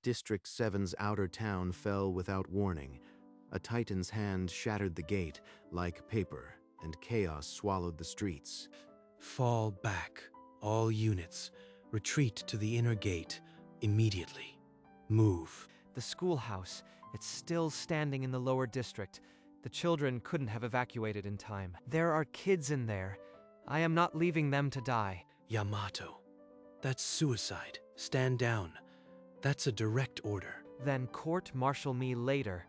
District 7's outer town fell without warning. A Titan's hand shattered the gate like paper, and chaos swallowed the streets. Fall back, all units. Retreat to the inner gate, immediately. Move. The schoolhouse, it's still standing in the lower district. The children couldn't have evacuated in time. There are kids in there. I am not leaving them to die. Yamato, that's suicide. Stand down. That's a direct order. Then court-martial me later.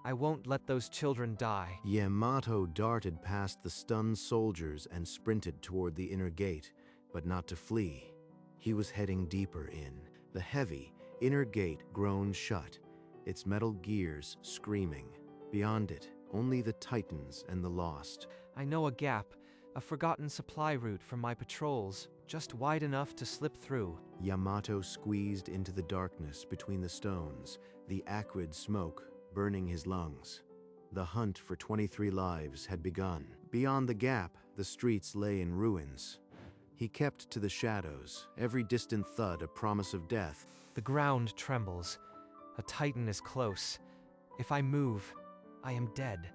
I won't let those children die. Yamato darted past the stunned soldiers and sprinted toward the inner gate, but not to flee. He was heading deeper in. The heavy, inner gate groaned shut, its metal gears screaming. Beyond it, only the Titans and the lost. I know a gap, a forgotten supply route from my patrols, just wide enough to slip through. Yamato squeezed into the darkness between the stones, the acrid smoke burning his lungs. The hunt for 23 lives had begun. Beyond the gap, the streets lay in ruins. He kept to the shadows, every distant thud a promise of death. The ground trembles. A Titan is close. If I move, I am dead.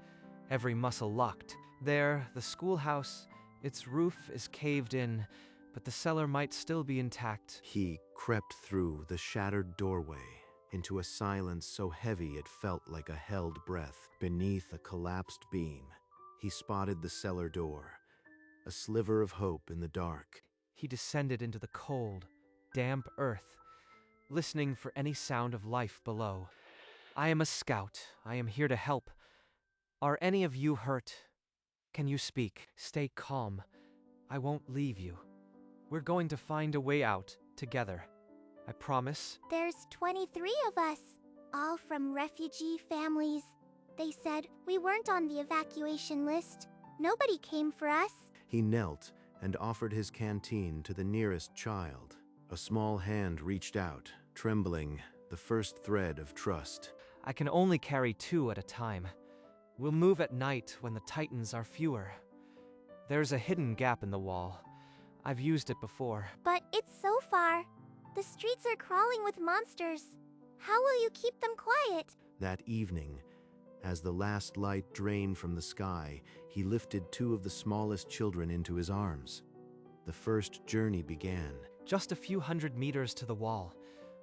Every muscle locked. There, the schoolhouse, its roof is caved in, but the cellar might still be intact. He crept through the shattered doorway into a silence so heavy it felt like a held breath. Beneath a collapsed beam, he spotted the cellar door, a sliver of hope in the dark. He descended into the cold, damp earth, listening for any sound of life below. I am a scout. I am here to help. Are any of you hurt? Can you speak? Stay calm. I won't leave you. We're going to find a way out, together. I promise. There's 23 of us, all from refugee families. They said we weren't on the evacuation list. Nobody came for us. He knelt and offered his canteen to the nearest child. A small hand reached out, trembling, the first thread of trust. I can only carry 2 at a time. We'll move at night when the Titans are fewer. There's a hidden gap in the wall. I've used it before. But it's so far. The streets are crawling with monsters. How will you keep them quiet? That evening, as the last light drained from the sky, he lifted 2 of the smallest children into his arms. The first journey began. Just a few hundred meters to the wall,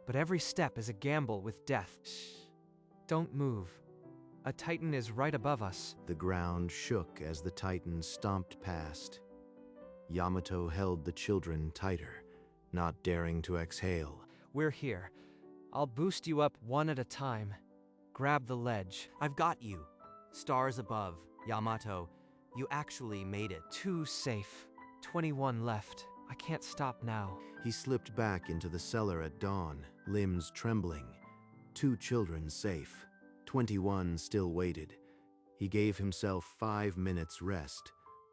but every step is a gamble with death. Shh. Don't move. A Titan is right above us. The ground shook as the Titan stomped past. Yamato held the children tighter, not daring to exhale. We're here. I'll boost you up one at a time. Grab the ledge. I've got you. Stars above. Yamato, you actually made it. 2 safe. 21 left. I can't stop now. He slipped back into the cellar at dawn, limbs trembling. 2 children safe. 21 still waited. He gave himself 5 minutes rest,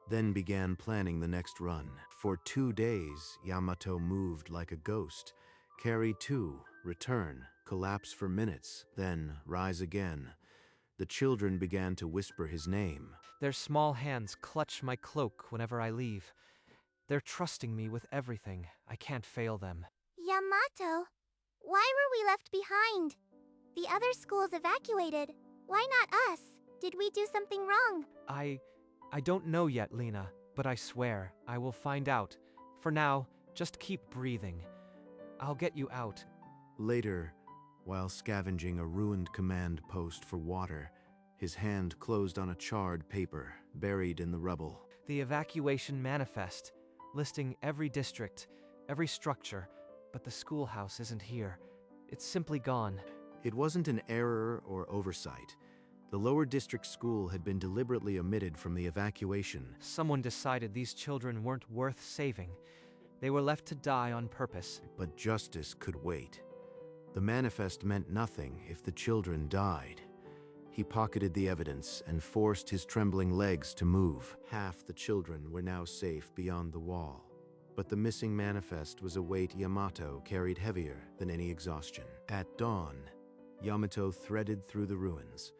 then began planning the next run. For 2 days, Yamato moved like a ghost. Carry 2, return, collapse for minutes, then rise again. The children began to whisper his name. Their small hands clutch my cloak whenever I leave. They're trusting me with everything. I can't fail them. Yamato, why were we left behind? The other schools evacuated. Why not us? Did we do something wrong? I don't know yet, Lena, but I swear I will find out. For now, just keep breathing. I'll get you out. Later, while scavenging a ruined command post for water, his hand closed on a charred paper buried in the rubble. The evacuation manifest, listing every district, every structure, but the schoolhouse isn't here. It's simply gone. It wasn't an error or oversight. The lower district school had been deliberately omitted from the evacuation. Someone decided these children weren't worth saving. They were left to die on purpose. But justice could wait. The manifest meant nothing if the children died. He pocketed the evidence and forced his trembling legs to move. Half the children were now safe beyond the wall. But the missing manifest was a weight Yamato carried heavier than any exhaustion. At dawn, Yamato threaded through the ruins,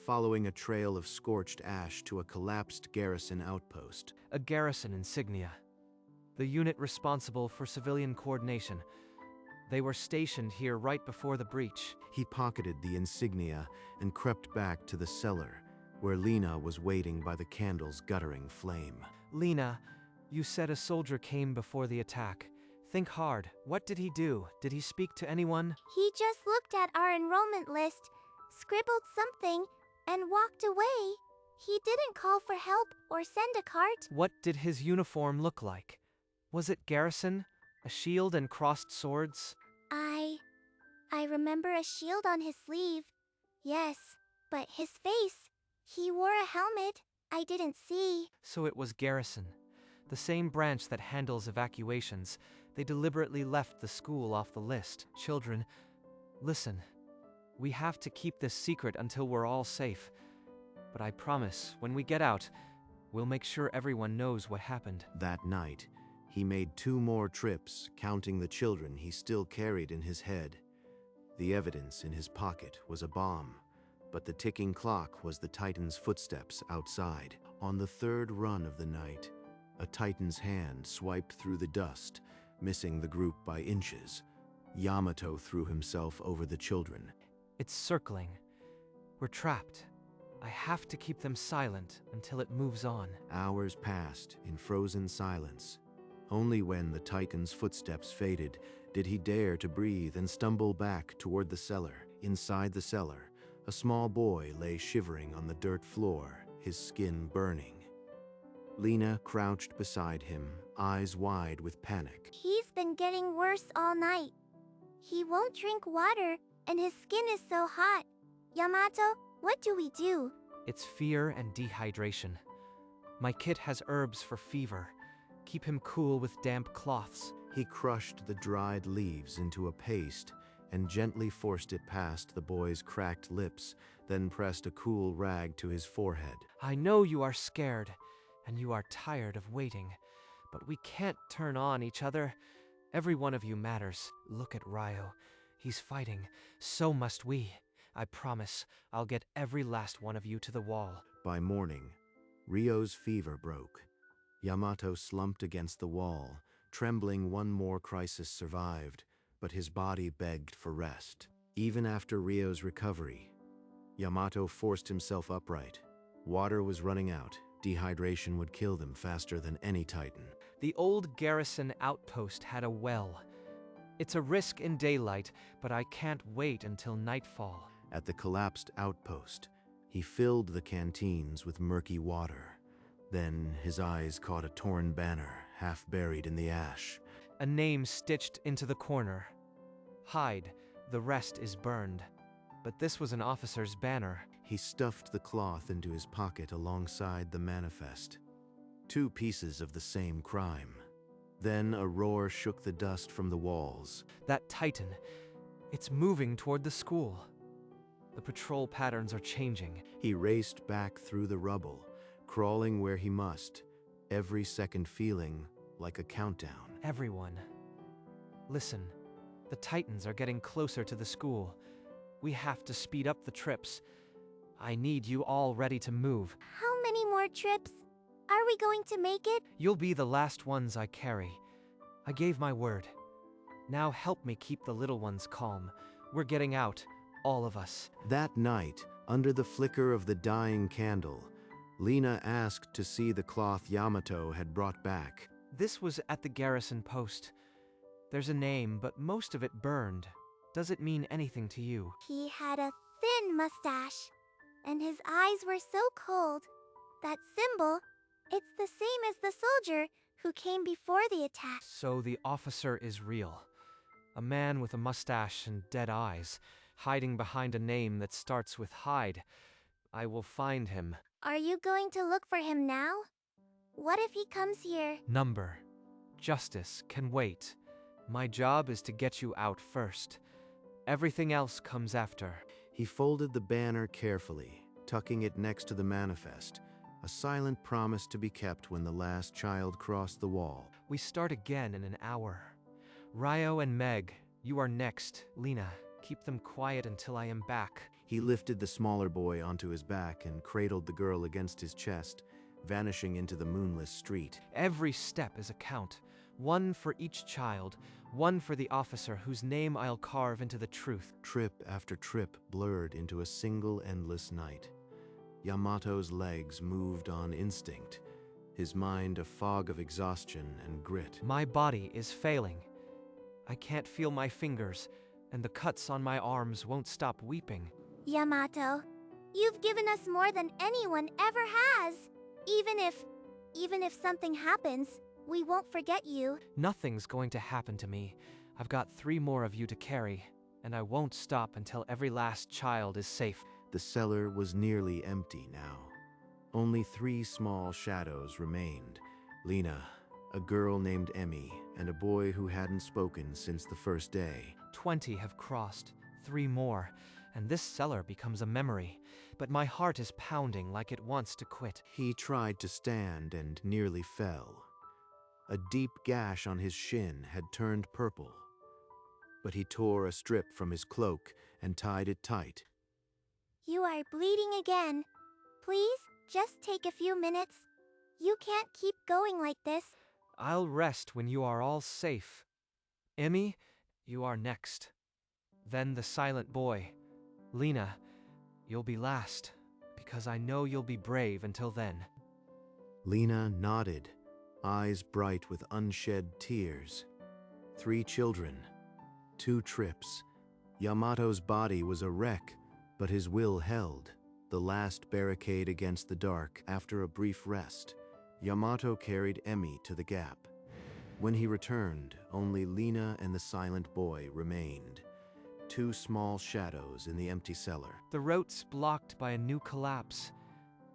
following a trail of scorched ash to a collapsed garrison outpost. A garrison insignia. The unit responsible for civilian coordination. They were stationed here right before the breach. He pocketed the insignia and crept back to the cellar, where Lena was waiting by the candle's guttering flame. Lena, you said a soldier came before the attack. Think hard. What did he do? Did he speak to anyone? He just looked at our enrollment list, scribbled something, and walked away. He didn't call for help or send a cart. What did his uniform look like? Was it garrison? A shield and crossed swords? I remember a shield on his sleeve. Yes, but his face. He wore a helmet. I didn't see. So it was garrison. The same branch that handles evacuations. They deliberately left the school off the list. Children, listen. We have to keep this secret until we're all safe. But I promise, when we get out, we'll make sure everyone knows what happened. That night, he made 2 more trips, counting the children he still carried in his head. The evidence in his pocket was a bomb, but the ticking clock was the Titan's footsteps outside. On the 3rd run of the night, a Titan's hand swiped through the dust, missing the group by inches. Yamato threw himself over the children. It's circling. We're trapped. I have to keep them silent until it moves on. Hours passed in frozen silence. Only when the Titan's footsteps faded did he dare to breathe and stumble back toward the cellar. Inside the cellar, a small boy lay shivering on the dirt floor, his skin burning. Lena crouched beside him, eyes wide with panic. He's been getting worse all night. He won't drink water, and his skin is so hot. Yamato, what do we do? It's fear and dehydration. My kit has herbs for fever. Keep him cool with damp cloths. He crushed the dried leaves into a paste and gently forced it past the boy's cracked lips, then pressed a cool rag to his forehead. I know you are scared, and you are tired of waiting, but we can't turn on each other. Every one of you matters. Look at Ryo. He's fighting. So must we. I promise I'll get every last one of you to the wall. By morning, Ryo's fever broke. Yamato slumped against the wall, trembling. One more crisis survived, but his body begged for rest. Even after Ryo's recovery, Yamato forced himself upright. Water was running out. Dehydration would kill them faster than any Titan. The old garrison outpost had a well. It's a risk in daylight, but I can't wait until nightfall. At the collapsed outpost, he filled the canteens with murky water. Then his eyes caught a torn banner, half buried in the ash. A name stitched into the corner. Hide, the rest is burned. But this was an officer's banner. He stuffed the cloth into his pocket alongside the manifest. 2 pieces of the same crime. Then a roar shook the dust from the walls. That Titan, it's moving toward the school. The patrol patterns are changing. He raced back through the rubble, crawling where he must, every second feeling like a countdown. Everyone, listen. The Titans are getting closer to the school. We have to speed up the trips. I need you all ready to move. How many more trips? Are we going to make it? You'll be the last ones I carry. I gave my word. Now help me keep the little ones calm. We're getting out, all of us. That night, under the flicker of the dying candle, Lena asked to see the cloth Yamato had brought back. This was at the garrison post. There's a name, but most of it burned. Does it mean anything to you? He had a thin mustache, and his eyes were so cold. That symbol, it's the same as the soldier who came before the attack. So the officer is real. A man with a mustache and dead eyes, hiding behind a name that starts with hide. I will find him. Are you going to look for him now? What if he comes here? Number. Justice can wait. My job is to get you out first. Everything else comes after. He folded the banner carefully, tucking it next to the manifest, a silent promise to be kept when the last child crossed the wall. We start again in an hour. Ryo and Meg, you are next. Lena, keep them quiet until I am back. He lifted the smaller boy onto his back and cradled the girl against his chest, vanishing into the moonless street. Every step is a count. One for each child, One for the officer whose name I'll carve into the truth. Trip after trip blurred into a single endless night. Yamato's legs moved on instinct, his mind a fog of exhaustion and grit. My body is failing. I can't feel my fingers, and the cuts on my arms won't stop weeping. Yamato, you've given us more than anyone ever has. Even if something happens, we won't forget you. Nothing's going to happen to me. I've got 3 more of you to carry, and I won't stop until every last child is safe. The cellar was nearly empty now. Only 3 small shadows remained. Lena, a girl named Emmy, and a boy who hadn't spoken since the first day. 20 have crossed, 3 more, and this cellar becomes a memory. But my heart is pounding like it wants to quit. He tried to stand and nearly fell. A deep gash on his shin had turned purple, but he tore a strip from his cloak and tied it tight. You are bleeding again. Please, just take a few minutes. You can't keep going like this. I'll rest when you are all safe. Emmy, you are next. Then the silent boy. Lena, you'll be last, because I know you'll be brave until then. Lena nodded, eyes bright with unshed tears. 3 children, 2 trips. Yamato's body was a wreck, but his will held. The last barricade against the dark. After a brief rest, Yamato carried Emmy to the gap. When he returned, only Lena and the silent boy remained. 2 small shadows in the empty cellar. The route's blocked by a new collapse.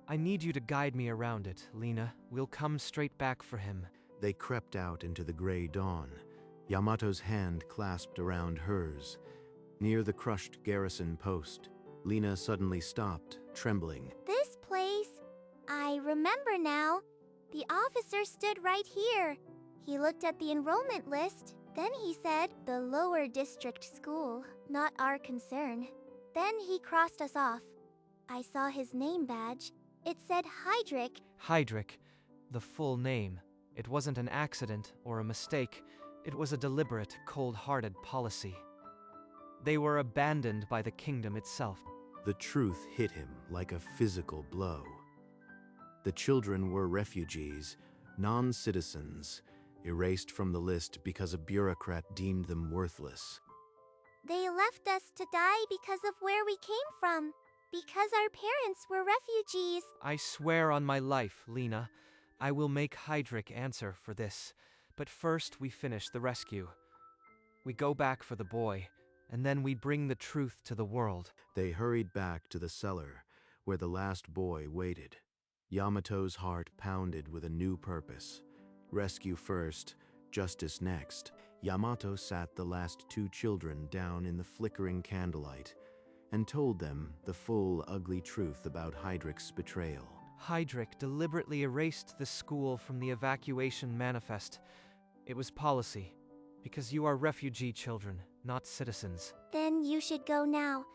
I need you to guide me around it, Lena. We'll come straight back for him. They crept out into the gray dawn, Yamato's hand clasped around hers. Near the crushed garrison post, Lena suddenly stopped, trembling. This place. I remember now. The officer stood right here. He looked at the enrollment list. Then he said, the lower district school, not our concern. Then he crossed us off. I saw his name badge. It said Hydric. Hydric, the full name. It wasn't an accident or a mistake. It was a deliberate, cold-hearted policy. They were abandoned by the kingdom itself. The truth hit him like a physical blow. The children were refugees, non-citizens, erased from the list because a bureaucrat deemed them worthless. They left us to die because of where we came from. Because our parents were refugees. I swear on my life, Lena, I will make Hydric answer for this. But first we finish the rescue. We go back for the boy, and then we bring the truth to the world. They hurried back to the cellar, where the last boy waited. Yamato's heart pounded with a new purpose. Rescue first, justice next. Yamato sat the last 2 children down in the flickering candlelight and told them the full, ugly truth about Hydric's betrayal. Hydric deliberately erased the school from the evacuation manifest. It was policy, because you are refugee children, not citizens. Then you should go now.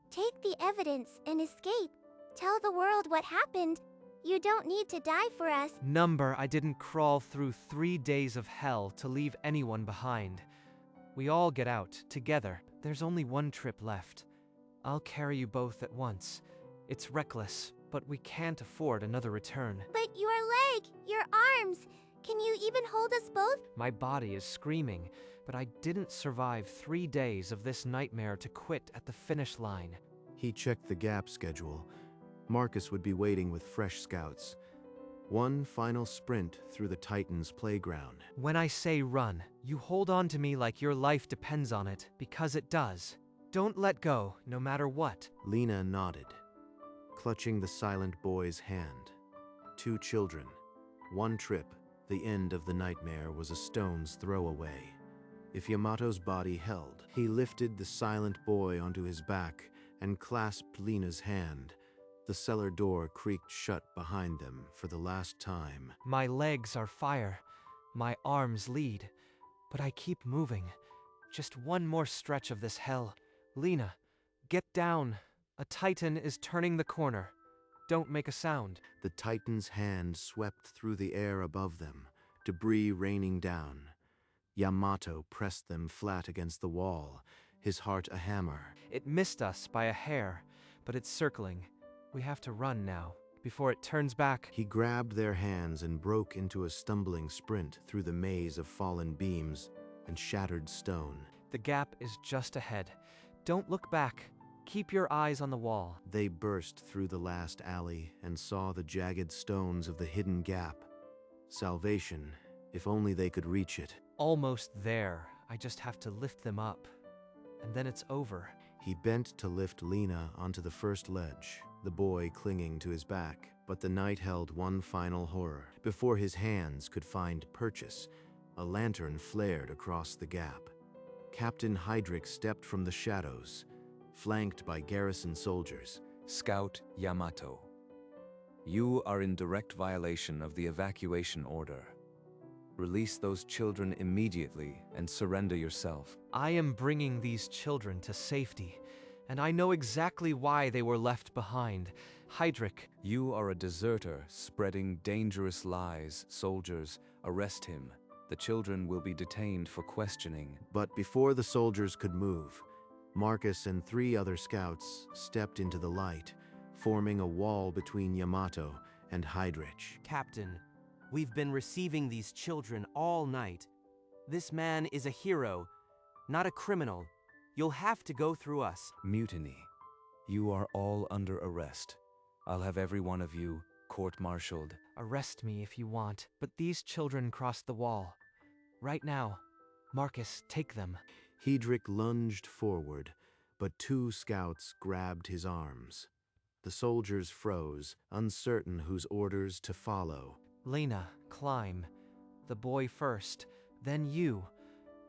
Take the evidence and escape. Tell the world what happened. You don't need to die for us. Number, I didn't crawl through 3 days of hell to leave anyone behind. We all get out, together. There's only 1 trip left. I'll carry you both at once. It's reckless, but we can't afford another return. But your leg, your arms, can you even hold us both? My body is screaming, but I didn't survive 3 days of this nightmare to quit at the finish line. He checked the gap schedule. Marcus would be waiting with fresh scouts. 1 final sprint through the Titans' playground. When I say run, you hold on to me like your life depends on it, because it does. Don't let go, no matter what. Lena nodded, clutching the silent boy's hand. 2 children, 1 trip. The end of the nightmare was a stone's throw away. If Yamato's body held, he lifted the silent boy onto his back and clasped Lena's hand. The cellar door creaked shut behind them for the last time. My legs are fire. My arms lead. But I keep moving. Just 1 more stretch of this hell. Lena, get down. A Titan is turning the corner. Don't make a sound. The Titan's hand swept through the air above them, debris raining down. Yamato pressed them flat against the wall, his heart a hammer. It missed us by a hair, but it's circling. We have to run now, before it turns back. He grabbed their hands and broke into a stumbling sprint through the maze of fallen beams and shattered stone. The gap is just ahead. Don't look back. Keep your eyes on the wall. They burst through the last alley and saw the jagged stones of the hidden gap. Salvation, if only they could reach it. Almost there. I just have to lift them up. And then it's over. He bent to lift Lena onto the first ledge, the boy clinging to his back. But the night held one final horror. Before his hands could find purchase, a lantern flared across the gap. Captain Heydrich stepped from the shadows, flanked by garrison soldiers. Scout Yamato, you are in direct violation of the evacuation order. Release those children immediately and surrender yourself. I am bringing these children to safety, and I know exactly why they were left behind. Heydrich. You are a deserter spreading dangerous lies. Soldiers, arrest him. The children will be detained for questioning. But before the soldiers could move, Marcus and 3 other scouts stepped into the light, forming a wall between Yamato and Heydrich. Captain, we've been receiving these children all night. This man is a hero, not a criminal. You'll have to go through us. Mutiny. You are all under arrest. I'll have every one of you court-martialed. Arrest me if you want, but these children crossed the wall. Right now. Marcus, take them. Heydrich lunged forward, but 2 scouts grabbed his arms. The soldiers froze, uncertain whose orders to follow. Lena, climb. The boy first, then you.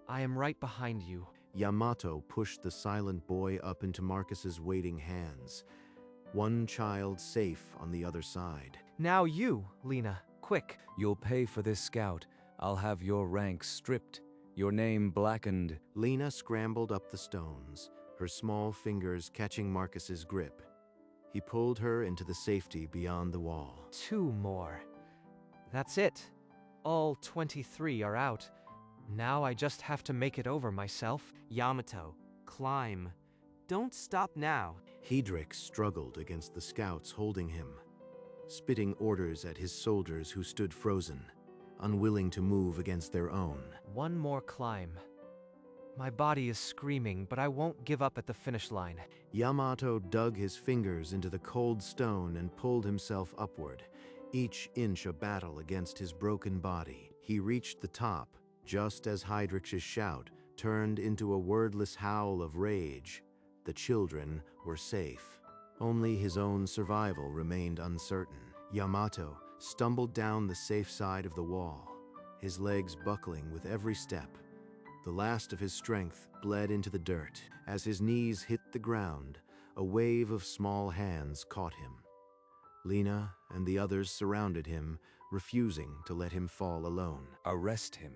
I am right behind you. Yamato pushed the silent boy up into Marcus's waiting hands. One child safe on the other side. Now you, Lena, quick. You'll pay for this, Scout. I'll have your rank stripped, your name blackened. Lena scrambled up the stones, her small fingers catching Marcus's grip. He pulled her into the safety beyond the wall. 2 more. That's it. All 23 are out. Now I just have to make it over myself. Yamato, climb. Don't stop now. Heydrich struggled against the scouts holding him, spitting orders at his soldiers who stood frozen, unwilling to move against their own. 1 more climb. My body is screaming, but I won't give up at the finish line. Yamato dug his fingers into the cold stone and pulled himself upward, each inch a battle against his broken body. He reached the top, just as Heydrich's shout turned into a wordless howl of rage. The children were safe. Only his own survival remained uncertain. Yamato stumbled down the safe side of the wall, his legs buckling with every step. The last of his strength bled into the dirt. As his knees hit the ground, a wave of small hands caught him. Lena and the others surrounded him, refusing to let him fall alone. Arrest him.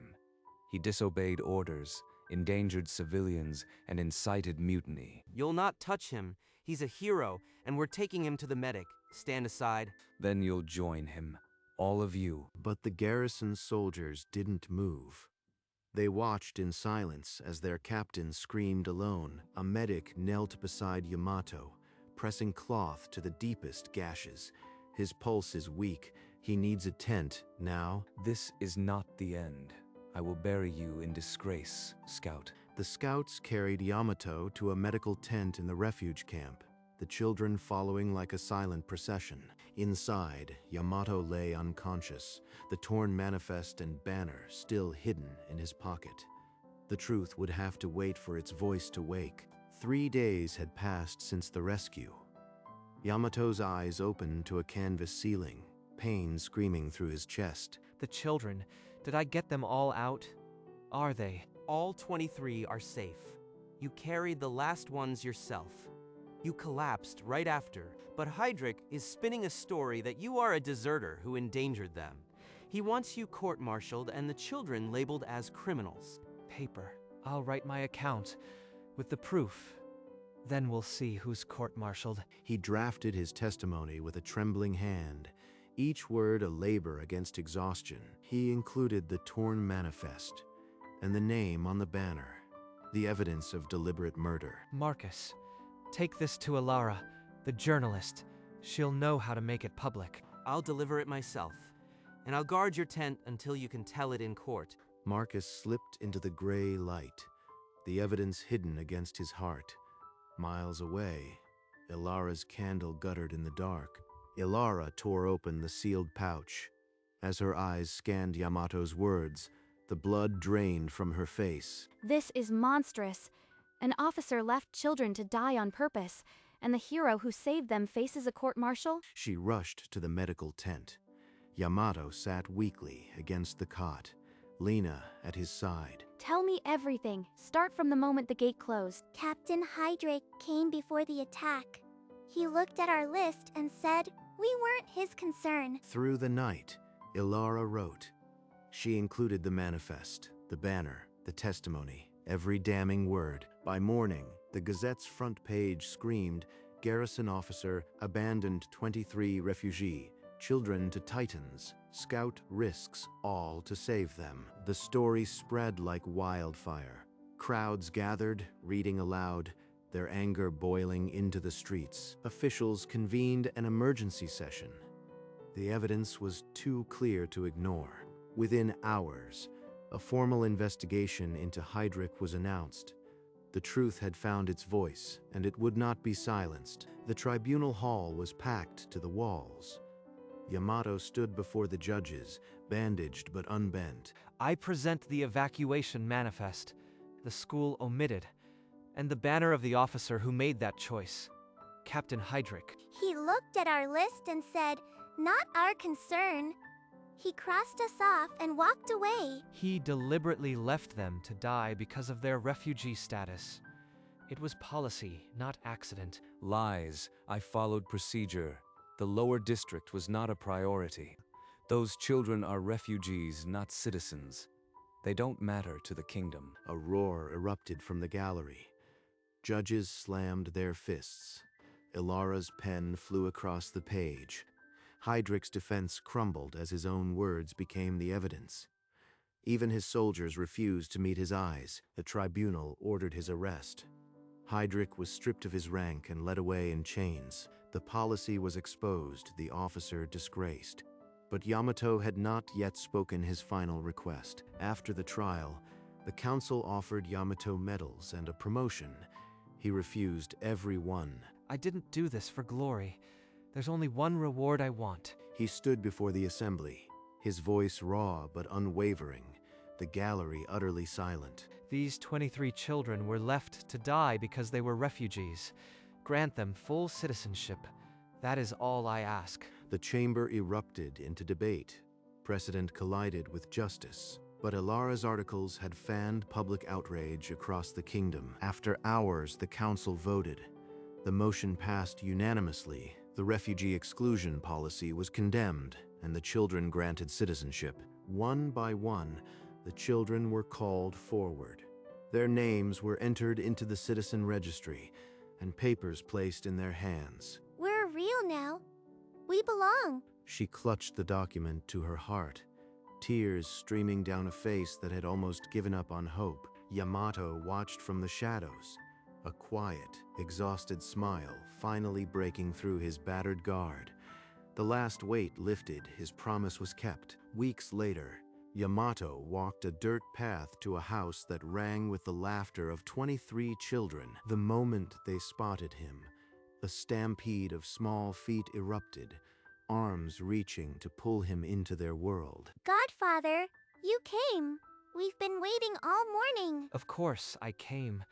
He disobeyed orders, endangered civilians, and incited mutiny. You'll not touch him. He's a hero, and we're taking him to the medic. Stand aside. Then you'll join him, all of you. But the garrison soldiers didn't move. They watched in silence as their captain screamed alone. A medic knelt beside Yamato, pressing cloth to the deepest gashes. His pulse is weak. He needs a tent now. This is not the end. I will bury you in disgrace, Scout. The scouts carried Yamato to a medical tent in the refuge camp, the children following like a silent procession. Inside, Yamato lay unconscious, the torn manifest and banner still hidden in his pocket. The truth would have to wait for its voice to wake. 3 days had passed since the rescue. Yamato's eyes opened to a canvas ceiling, pain screaming through his chest. The children, did I get them all out? Are they? All 23 are safe. You carried the last ones yourself. You collapsed right after, but Heydrich is spinning a story that you are a deserter who endangered them. He wants you court-martialed and the children labeled as criminals. Paper. I'll write my account with the proof. Then we'll see who's court-martialed. He drafted his testimony with a trembling hand, each word a labor against exhaustion. He included the torn manifest, and the name on the banner, the evidence of deliberate murder. Marcus, take this to Alara, the journalist. She'll know how to make it public. I'll deliver it myself, and I'll guard your tent until you can tell it in court. Marcus slipped into the gray light, the evidence hidden against his heart. Miles away, Ilara's candle guttered in the dark. Ilara tore open the sealed pouch. As her eyes scanned Yamato's words, the blood drained from her face. This is monstrous. An officer left children to die on purpose, and the hero who saved them faces a court-martial? She rushed to the medical tent. Yamato sat weakly against the cot, Lena at his side. Tell me everything. Start from the moment the gate closed. Captain Hydrake came before the attack. He looked at our list and said we weren't his concern. Through the night, Ilara wrote. She included the manifest, the banner, the testimony, every damning word. By morning, the Gazette's front page screamed, "Garrison officer abandoned 23 refugee, children to Titans. Scout risks all to save them." The story spread like wildfire. Crowds gathered, reading aloud, their anger boiling into the streets. Officials convened an emergency session. The evidence was too clear to ignore. Within hours, a formal investigation into Heydrich was announced. The truth had found its voice, and it would not be silenced. The tribunal hall was packed to the walls. Yamato stood before the judges, bandaged but unbent. I present the evacuation manifest, the school omitted, and the banner of the officer who made that choice, Captain Heydrich. He looked at our list and said, "Not our concern." He crossed us off and walked away. He deliberately left them to die because of their refugee status. It was policy, not accident. Lies. I followed procedure. The lower district was not a priority. Those children are refugees, not citizens. They don't matter to the kingdom. A roar erupted from the gallery. Judges slammed their fists. Ilara's pen flew across the page. Heydrich's defense crumbled as his own words became the evidence. Even his soldiers refused to meet his eyes. The tribunal ordered his arrest. Heydrich was stripped of his rank and led away in chains. The policy was exposed, the officer disgraced. But Yamato had not yet spoken his final request. After the trial, the council offered Yamato medals and a promotion. He refused every one. I didn't do this for glory. There's only one reward I want. He stood before the assembly, his voice raw but unwavering, the gallery utterly silent. These 23 children were left to die because they were refugees. Grant them full citizenship. That is all I ask. The chamber erupted into debate. Precedent collided with justice. But Ilara's articles had fanned public outrage across the kingdom. After hours, the council voted. The motion passed unanimously. The refugee exclusion policy was condemned, and the children granted citizenship. One by one, the children were called forward. Their names were entered into the citizen registry, and papers placed in their hands. We're real now. We belong. She clutched the document to her heart, tears streaming down a face that had almost given up on hope. Yamato watched from the shadows, a quiet, exhausted smile finally breaking through his battered guard. The last weight lifted, his promise was kept. Weeks later, Yamato walked a dirt path to a house that rang with the laughter of 23 children. The moment they spotted him, a stampede of small feet erupted, arms reaching to pull him into their world. Godfather, you came. We've been waiting all morning. Of course, I came.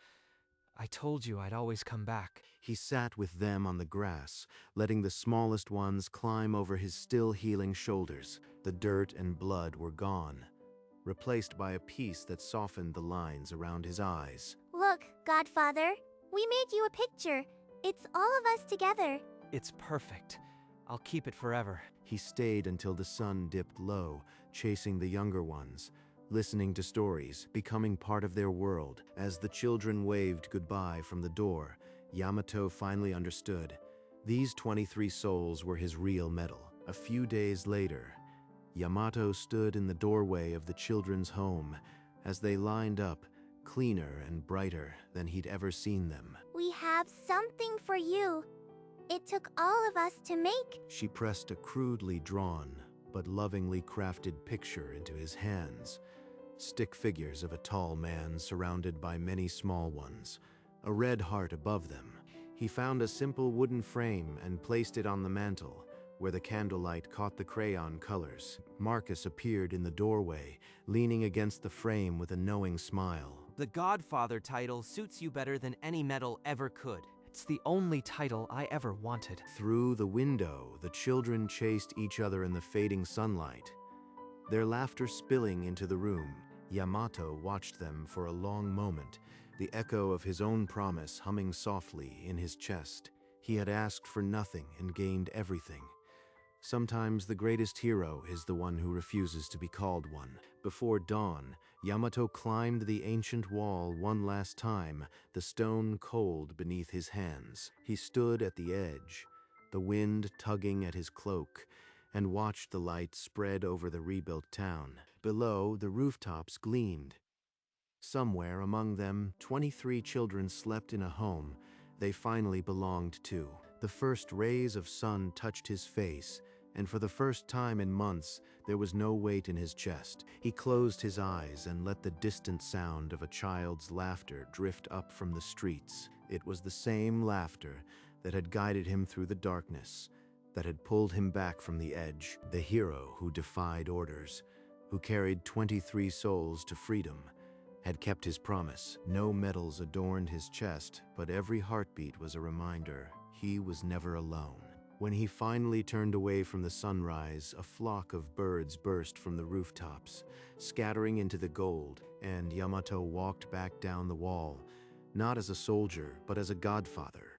I told you I'd always come back. He sat with them on the grass, letting the smallest ones climb over his still healing shoulders. The dirt and blood were gone, replaced by a peace that softened the lines around his eyes. Look, Godfather, we made you a picture. It's all of us together. It's perfect. I'll keep it forever. He stayed until the sun dipped low, chasing the younger ones, listening to stories, becoming part of their world. As the children waved goodbye from the door, Yamato finally understood. These 23 souls were his real medal. A few days later, Yamato stood in the doorway of the children's home, as they lined up, cleaner and brighter than he'd ever seen them. We have something for you. It took all of us to make. She pressed a crudely drawn but lovingly crafted picture into his hands. Stick figures of a tall man surrounded by many small ones, a red heart above them. He found a simple wooden frame and placed it on the mantel, where the candlelight caught the crayon colors. Marcus appeared in the doorway, leaning against the frame with a knowing smile. The Godfather title suits you better than any medal ever could. It's the only title I ever wanted. Through the window, the children chased each other in the fading sunlight, their laughter spilling into the room. Yamato watched them for a long moment, the echo of his own promise humming softly in his chest. He had asked for nothing and gained everything. Sometimes the greatest hero is the one who refuses to be called one. Before dawn, Yamato climbed the ancient wall one last time, the stone cold beneath his hands. He stood at the edge, the wind tugging at his cloak, and watched the light spread over the rebuilt town. Below, the rooftops gleamed. Somewhere among them, 23 children slept in a home they finally belonged to. The first rays of sun touched his face, and for the first time in months, there was no weight in his chest. He closed his eyes and let the distant sound of a child's laughter drift up from the streets. It was the same laughter that had guided him through the darkness, that had pulled him back from the edge. The hero who defied orders, who carried 23 souls to freedom, had kept his promise. No medals adorned his chest, but every heartbeat was a reminder he was never alone. When he finally turned away from the sunrise, a flock of birds burst from the rooftops, scattering into the gold, and Yamato walked back down the wall, not as a soldier, but as a godfather.